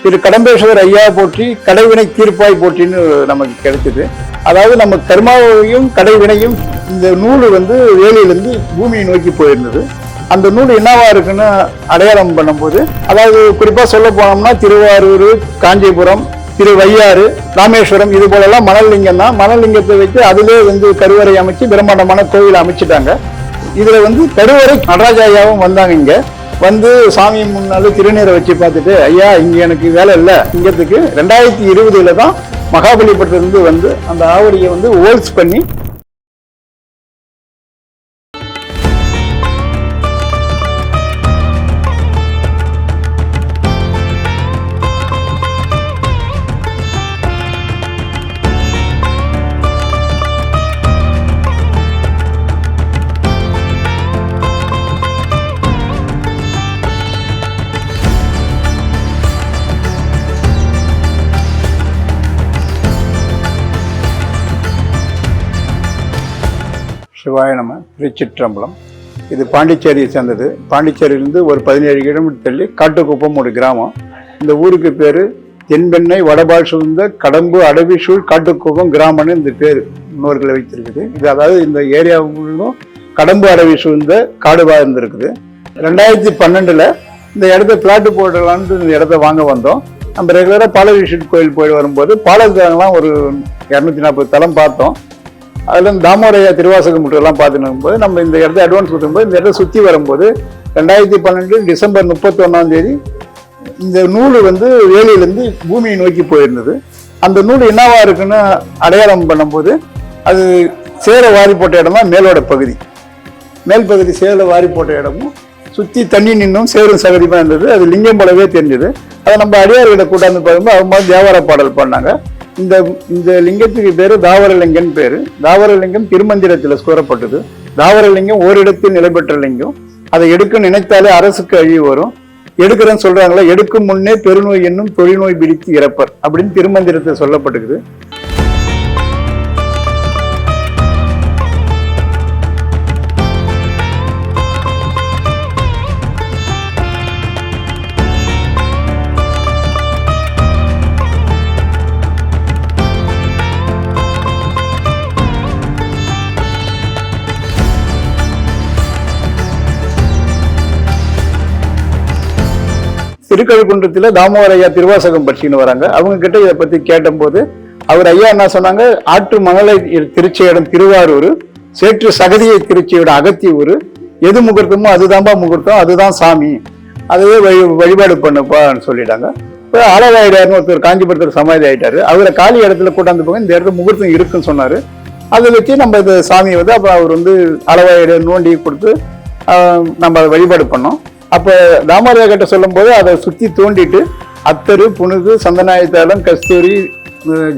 திரு கடம்பேஸ்வரர் ஐயா போற்றி கடைவினை தீர்ப்பாய் போற்றின்னு நமக்கு கிடைச்சது. அதாவது நம்ம கர்மாவையும் கடைவினையும் இந்த நூல் வேலியிலிருந்து பூமியை நோக்கி போயிருந்தது. அந்த நூல் என்னவா இருக்குன்னு அடையாளம் பண்ணும்போது, அதாவது குறிப்பா சொல்ல போனோம்னா திருவாரூர், காஞ்சிபுரம், திருவையாறு, ராமேஸ்வரம் இது போலெல்லாம் மணல் லிங்கம் தான். மணல் லிங்கத்தை வைத்து அதிலே கருவறை அமைச்சு பிரம்மாண்டமான கோவில் அமைச்சிட்டாங்க. இதுல கருவறை நடராஜ ஐயாவும் வந்தாங்க. இங்க சாமி முன்னால திருநீரை வச்சு பார்த்துட்டு, ஐயா இங்க எனக்கு வேலை இல்லை, இங்கத்துக்கு 2020 தான் மகாபலிபுரத்திலிருந்து அந்த ஆவடியை ஹோல்ஸ் பண்ணி சிவாய நம. திருச்சிற்றம்பலம். இது பாண்டிச்சேரியை சேர்ந்தது. பாண்டிச்சேரியிலிருந்து ஒரு 17 கிலோமீட்டர் தள்ளி காட்டுக்குப்பம் ஒரு கிராமம். இந்த ஊருக்கு பேரு தென்பெண்ணை வடபால் சூழ்ந்த கடம்பு அடவி சூழ் காட்டுக்குப்பம் கிராமம்னு இந்த பேர் முன்னோர்களை வைத்திருக்குது. இது அதாவது இந்த ஏரியா முழுவதும் கடம்பு அடவி சூழ்ந்த காடுவா இருந்திருக்குது. 2012 இந்த இடத்த பிளாட்டு போடலான்னு இந்த இடத்த வாங்க வந்தோம். நம்ம ரெகுலராக பாலவிஷன் கோயில் போய் வரும்போது பாலக்காரங்களாம் ஒரு 240 தலம் பார்த்தோம். அதுல தாமோரையா திருவாசகம் முற்றெல்லாம் பார்த்துன்னு போது நம்ம இந்த இடத்த அட்வான்ஸ் கொடுக்கும்போது இந்த இடத்த சுற்றி வரும்போது 2012 டிசம்பர் 31 இந்த நூல் வேலியிலிருந்து பூமியை நோக்கி போயிருந்தது. அந்த நூல் என்னவா இருக்குன்னு அடையாளம் பண்ணும்போது, அது சேர வாரி போட்ட இடம் தான் மேலோட பகுதி. மேல் பகுதி சேர வாரி போட்ட இடமும் சுற்றி தண்ணி நின்னும் சேரும் சகதிமா இருந்தது. அது லிங்கம் போலவே தெரிஞ்சது. அதை நம்ம அடியார்கிட்ட கூட்டாந்து பார்க்கும்போது அவங்க மாதிரி தேவார பாடல் பண்ணாங்க. இந்த லிங்கத்துக்கு பேரு தாவரலிங்கம் பேரு. தாவரலிங்கம் திருமந்திரத்தில் கூறப்பட்டது. தாவரலிங்கம் ஓரிடத்தில் நிலை பெற்ற லிங்கம். அதை எடுக்க நினைத்தாலே அரசுக்கு அழிவு வரும். எடுக்கிறேன்னு சொல்றாங்களா, எடுக்கும் முன்னே பெருநோய் என்னும் தொழில்நோய் பிடித்து இறப்பர் அப்படின்னு திருமந்திரத்தில் சொல்லப்பட்டிருக்குது. திருக்கழுக்குன்றத்தில் தாமோரையா திருவாசகம் படிச்சுன்னு வராங்க. அவங்க கிட்ட இதை பத்தி கேட்டபோது அவர் ஐயா என்ன சொன்னாங்க, ஆற்று மணலை திருச்சியிடம் திருவாரூர், சேற்று சகதியை திருச்சியோட அகத்தியூர், எது முகூர்த்தமோ அதுதான்பா முகூர்த்தம், அதுதான் சாமி, அதுவே வழிபாடு பண்ணுப்பான்னு சொல்லிட்டாங்க. இப்போ அளவாயிடாருன்னு ஒருத்தர் காஞ்சிபுரத்தில் சமாதி ஆயிட்டாரு. அவரை காலி இடத்துல கூட்டாந்து போங்க, இந்த இடத்துல முகூர்த்தம் இருக்குன்னு சொன்னாரு. அதை வச்சு நம்ம இந்த சாமியை அப்புறம் அவர் அளவாயிட நோண்டி கொடுத்து நம்ம அதை வழிபாடு பண்ணோம். அப்போ தாமரையா கிட்ட சொல்லும் போது அதை சுற்றி தோண்டிட்டு அத்தரு, புனுகு, சந்தனாயத்தாளம், கஸ்தூரி,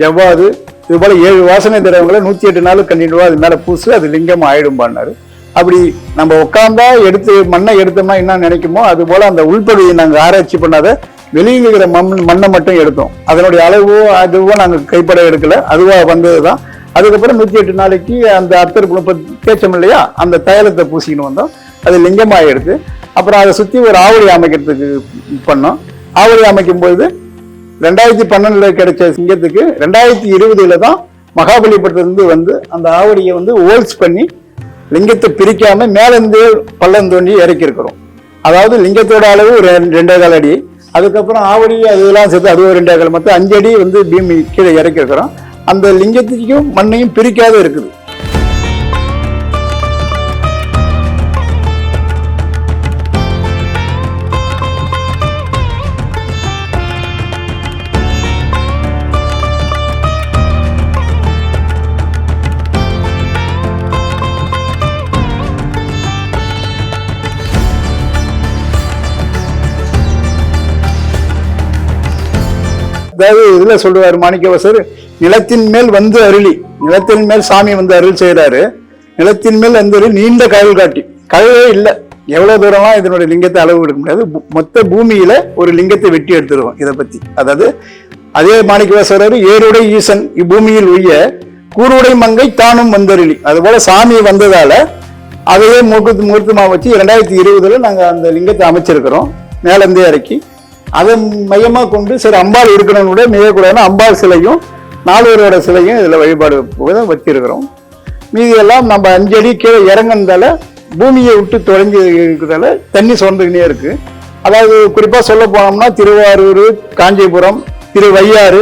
ஜவ்வாது இது போல 7 வாசனை திரவங்களை 108 நாள் கண்டிப்பா அது மேல பூசு, அது லிங்கம் ஆயிடும்பான்னாரு. அப்படி நம்ம உட்காந்தா மண்ணை எடுத்தோம்னா என்ன நினைக்குமோ அது போல அந்த உள்பகுதியை நாங்கள் ஆராய்ச்சி பண்ணாத வெளியில் இருக்கிற மண்ணை மட்டும் எடுத்தோம். அதனுடைய அளவோ அதுவோ நாங்கள் கைப்பட எடுக்கல, அதுவா வந்ததுதான். அதுக்கப்புறம் 108 நாளைக்கு அந்த அத்தர் தேய்ச்சோம் இல்லையா, அந்த தைலத்தை பூசிக்கின்னு வந்தோம். அது லிங்கமாக எடுத்து அப்புறம் அதை சுற்றி ஒரு ஆவடி அமைக்கிறதுக்கு பண்ணோம். ஆவடி அமைக்கும் போது 2012 கிடைச்ச சிங்கத்துக்கு 2020 தான் மகாபலிபுரத்திலிருந்து அந்த ஆவடியை ஹோல்ஸ் பண்ணி லிங்கத்தை பிரிக்காம மேலிருந்து பள்ளம் தோண்டி இறக்கி இருக்கிறோம். அதாவது லிங்கத்தோட அளவு 2.25 அடி, அதுக்கப்புறம் ஆவடி அதெல்லாம் சேர்த்து அது ஒரு 2.25 மொத்தம் 5 அடி பீமி கீழே இறக்கி இருக்கிறோம். அந்த லிங்கத்துக்கும் மண்ணையும் பிரிக்காத இருக்குது. அதாவது இதுல சொல்லுவாரு மாணிக்கவாசர், நிலத்தின் மேல் அருளி, நிலத்தின் மேல் சாமி அருள் செய்யறாரு. நிலத்தின் மேல் அருள் நீண்ட கயல் காட்டி, கயவே இல்லை, எவ்வளவு தூரம்லாம் இதனுடைய லிங்கத்தை அளவு எடுக்க முடியாது. மொத்த பூமியில ஒரு லிங்கத்தை வெட்டி எடுத்துருவோம். இதை பத்தி அதாவது அதே மாணிக்கவாசர், ஏருடை ஈசன் இப்பூமியில் உய்ய கூருடை மங்கை தானும் வந்தருளி, அது போல சாமி வந்ததால அதையே முகூர்த்தமா வச்சு 2020 நாங்க அந்த லிங்கத்தை அமைச்சிருக்கிறோம். மேலேருந்தே இறக்கி அதை மையமா கொண்டு சரி அம்பாள் இருக்கணும்னு மிகக்கூடாதுன்னா அம்பாள் சிலையும் நால்வரோட சிலையும் இதுல வழிபாடு வச்சிருக்கிறோம். மீதி எல்லாம் நம்ம 5 அடி கீழே இறங்கினதால பூமியை விட்டு தொலைஞ்சு இருக்கிறதால தண்ணி சுரந்துக்கினே இருக்கு. அதாவது குறிப்பா சொல்ல போனோம்னா திருவாரூர், காஞ்சிபுரம், திருவையாறு,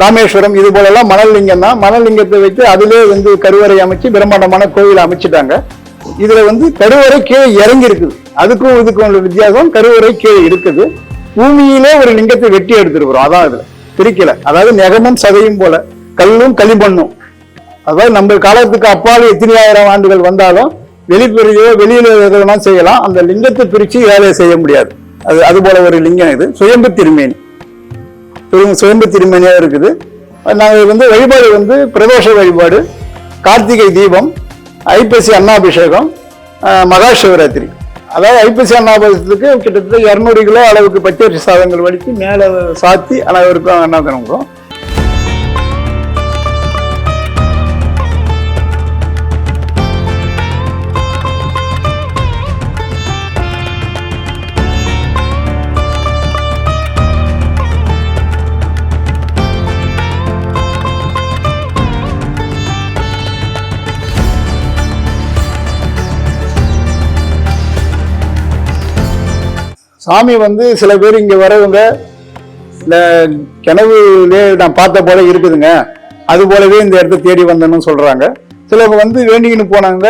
ராமேஸ்வரம் இது போல எல்லாம் மணல் லிங்கம் தான். மணல் லிங்கத்தை வைத்து அதிலே கருவறை அமைச்சு பிரம்மாண்டமான கோவில் அமைச்சிட்டாங்க. இதுல கருவறை கீழே இறங்கி இருக்குது. அதுக்கும் இதுக்கும் உள்ள வித்தியாசம், கருவறை கீழே இருக்குது. பூமியிலே ஒரு லிங்கத்தை வெட்டி எடுத்திருக்கிறோம். அதான் இதுல பிரிக்கல. அதாவது நெகமும் சதையும் போல கல்லும் களிமண்ணும். அதாவது நம்ம காலத்துக்கு அப்பால் எத்தனை ஆயிரம் ஆண்டுகள் வந்தாலும் வெளியில எதுனா செய்யலாம். அந்த லிங்கத்தை பிரிச்சு வேலையை செய்ய முடியாது. அது போல ஒரு லிங்கம் இது. சுயம்பு திருமேனி, சுயம்பு திருமேனியா இருக்குது. நாங்கள் வழிபாடு பிரதோஷ வழிபாடு, கார்த்திகை தீபம், ஐப்பசி அன்னாபிஷேகம், மகா சிவராத்திரி. அதாவது ஐப்பசி அன்னாபிஷேகத்துக்கு கிட்டத்தட்ட 200 கிலோ அளவுக்கு பச்சரிசி சாதங்கள் வடித்து மேலே சாத்தி அளவிற்கும் அன்னாதனம். சாமி சில பேர் இங்க வரவங்க இந்த கிணவுலே நான் பார்த்த போல இருக்குதுங்க, அது போலவே இந்த இடத்த தேடி வந்தேன்னு சொல்றாங்க. சிலவங்க வேண்டிக்கின்னு போனாங்க,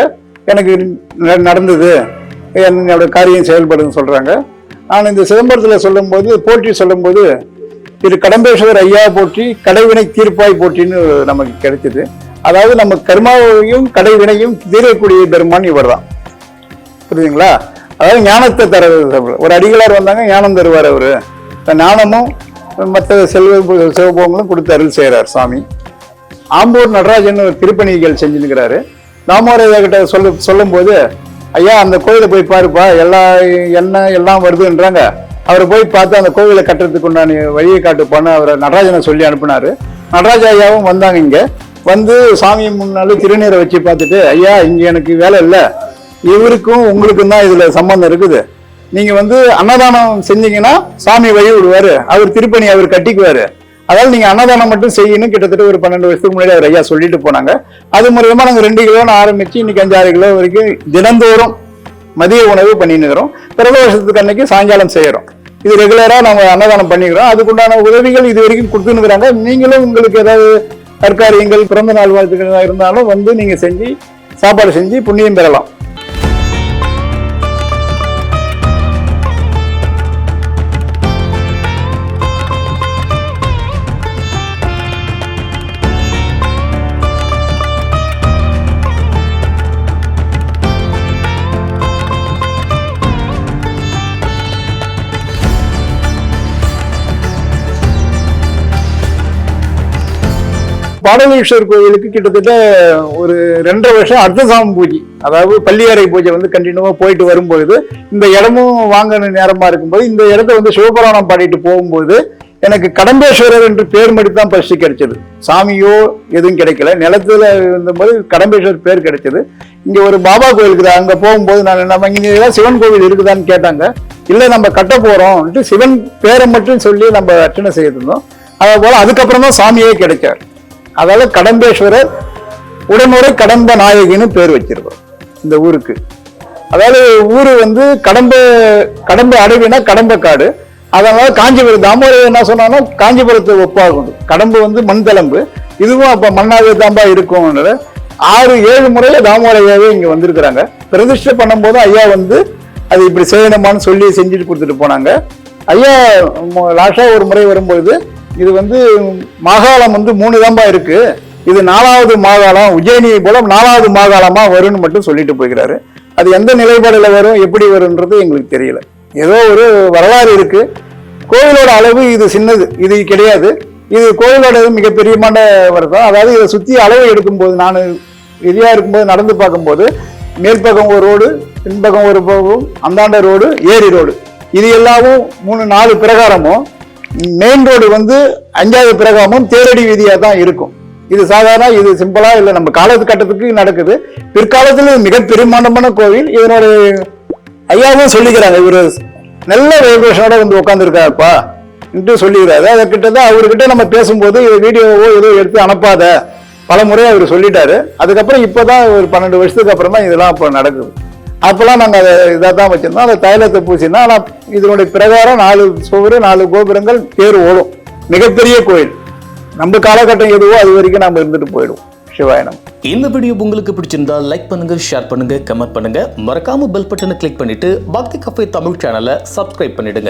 எனக்கு நடந்தது, என்னோட காரியம் செயல்படுதுன்னு சொல்றாங்க. நான் இந்த சிதம்பரத்துல சொல்லும் போது போற்றி சொல்லும் போது திரு கடம்பேஸ்வரர் ஐயா போற்றி, கடைவினை தீர்ப்பாய் போற்றின்னு நமக்கு கிடைச்சது. அதாவது நம்ம கர்மாவையும் கடைவினையும் தீரக்கூடிய பெருமான் இவர் தான். புரியுதுங்களா? அதாவது ஞானத்தை தர ஒரு அடிகளார் வந்தாங்க, ஞானம் தருவார் அவரு. ஞானமும் மற்ற சிவபோகங்களும் கொடுத்து அருள் செய்யறார் சாமி. ஆம்பூர் நடராஜன் ஒரு திருப்பணிகள் செஞ்சுருக்கிறாரு. தாமோதர கிட்ட சொல்லும் போது, ஐயா அந்த கோயிலை போய் பாருப்பா, எல்லாம் வருதுன்றாங்க. அவரை போய் பார்த்து அந்த கோவிலை கட்டுறதுக்கு உண்டான வழியை காட்டுப்பான்னு அவரை நடராஜனை சொல்லி அனுப்பினாரு. நடராஜ ஐயாவும் வந்தாங்க. இங்க சாமி முன்னாலே திருநீரை வச்சு பார்த்துட்டு, ஐயா இங்க எனக்கு வேலை இல்லை, இவருக்கும் உங்களுக்கும் தான் இதுல சம்பந்தம் இருக்குது. நீங்க அன்னதானம் செஞ்சீங்கன்னா சாமி வழி விடுவாரு, அவர் திருப்பணி அவர் கட்டிக்குவாரு. அதாவது நீங்க அன்னதானம் மட்டும் செய்யணும். கிட்டத்தட்ட ஒரு 12 வருஷத்துக்கு முன்னாடி அவர் ஐயா சொல்லிட்டு போனாங்க. அது மூலமா நாங்க 2 கிலோன்னு ஆரம்பிச்சு இன்னைக்கு 5-6 கிலோ வரைக்கும் தினந்தோறும் மதிய உணவு பண்ணினுக்கிறோம். பிரதோஷத்துக்கு அன்னைக்கு சாயங்காலம் செய்யறோம். இது ரெகுலரா நம்ம அன்னதானம் பண்ணிக்கிறோம். அதுக்குண்டான உதவிகள் இது வரைக்கும் கொடுத்துனுக்குறாங்க. நீங்களும் உங்களுக்கு ஏதாவது தற்காரியங்கள், பிறந்த நாள் வாழ்த்துக்கள் இருந்தாலும் நீங்க செஞ்சு சாப்பாடு செஞ்சு புண்ணியம் பெறலாம். பாடலீஸ்வரர் கோவிலுக்கு கிட்டத்தட்ட ஒரு 2.5 வருஷம் அர்த்தசாமி பூஜை, அதாவது பள்ளியறை பூஜை கண்டினியூவா போயிட்டு வரும்போது, இந்த இடமும் வாங்கின நேரமா இருக்கும்போது இந்த இடத்த சிவபுராணம் பாடிட்டு போகும்போது எனக்கு கடம்பேஸ்வரர் என்று பேர் மட்டும் தான் ஃபர்ஸ்ட் கிடைச்சது. சாமியோ எதுவும் கிடைக்கல. நிலத்துல இருந்தபோது கடம்பேஸ்வரர் பேர் கிடைச்சது. இங்க ஒரு பாபா கோயில் இருக்குது. அங்க போகும்போது நம்ம இங்க சிவன் கோவில் இருக்குதான்னு கேட்டாங்க. இல்ல நம்ம கட்ட போறோம் சிவன் பேரை மட்டும் சொல்லி நம்ம அர்ச்சனை செய்திருந்தோம். அதே போல அதுக்கப்புறம் தான் சாமியே கிடைச்சார். அதாவது கடம்பேஸ்வரர் உடனுரை கடம்ப நாயகின்னு பேர் வச்சிருக்கோம் இந்த ஊருக்கு. அதாவது ஊரு கடம்ப அடவினா கடம்பக்காடு. அதனால காஞ்சிபுரம் தாமோதரர் என்ன சொன்னாலும் காஞ்சிபுரத்தை ஒப்பாகும். கடம்பு மண் தளம்பு, இதுவும் அப்ப மண்ணாவே தாம்பா இருக்கும். 6-7 முறையில தாமோதரையாவே இங்க வந்திருக்கிறாங்க. பிரதிஷ்டை பண்ணும் போது ஐயா அது இப்படி செய்யணுமான்னு சொல்லி செஞ்சுட்டு கொடுத்துட்டு போனாங்க. ஐயா லாஸ்டா ஒரு முறை வரும்போது, இது மாகாளம் 3 தாம்பா இருக்கு, இது 4வது மாகாளம், உஜ்ஜயினியை போல 4வது மாகாளமா வரும்னு மட்டும் சொல்லிட்டு போய்கிறாரு. அது எந்த நிலைப்பாடுல வரும், எப்படி வரும்ன்றது எங்களுக்கு தெரியல. ஏதோ ஒரு வரலாறு இருக்கு. கோவிலோட அளவு இது சின்னது, இது கிடையாது. இது கோவிலோட மிகப்பெரியமான வருதம். அதாவது இதை சுத்தி அளவு எடுக்கும்போது, நான் எதிரியா இருக்கும்போது நடந்து பார்க்கும்போது, மேற்பக்கம் ஒரு ரோடு, பின்பக்கம் ஒரு போகும், அந்தாண்ட ரோடு, ஏரி ரோடு, இது எல்லாமும் 3-4 பிரகாரமும், மெயின் ரோடு 5வது பிரகாரமும் தேரடி வீதியா தான் இருக்கும். இது சாதாரண, இது சிம்பிளா இல்லை, நம்ம காலகட்டத்துக்கு நடக்குது. பிற்காலத்தில் மிக பெருமாண்டமான கோவில். இதனோட ஐயாவும் சொல்லிக்கிறாங்க, இவரு நல்ல வைப்ரேஷனோட வந்து உட்காந்துருக்காருப்பா என்று சொல்லிடுறாரு. அதை கிட்டதான் அவர்கிட்ட நம்ம பேசும்போது வீடியோவோ ஏதோ எடுத்து அனுப்பாத பல முறை அவர் சொல்லிட்டாரு. அதுக்கப்புறம் இப்பதான் ஒரு 12 வருஷத்துக்கு அப்புறம் தான் இதெல்லாம் இப்போ நடக்குது. அப்பெல்லாம் நாங்கள் அதை இதாக தான் வச்சிருந்தோம். அந்த தைலத்தை பூசினா ஆனால் இதனுடைய பிரகாரம் 4 சுவர் 4 கோபுரங்கள் பேர் ஓடும். மிகப்பெரிய கோயில். நம்ம காலகட்டம் எதுவோ அது வரைக்கும் நம்ம இருந்துட்டு போயிடுவோம். சிவாயனம். இந்த வீடியோ உங்களுக்கு பிடிச்சிருந்தா லைக் பண்ணுங்க, ஷேர் பண்ணுங்க, கமெண்ட் பண்ணுங்க. மறக்காம பெல் பட்டனை கிளிக் பண்ணிட்டு பக்தி கஃபே தமிழ் சேனலை சப்ஸ்கிரைப் பண்ணிடுங்க.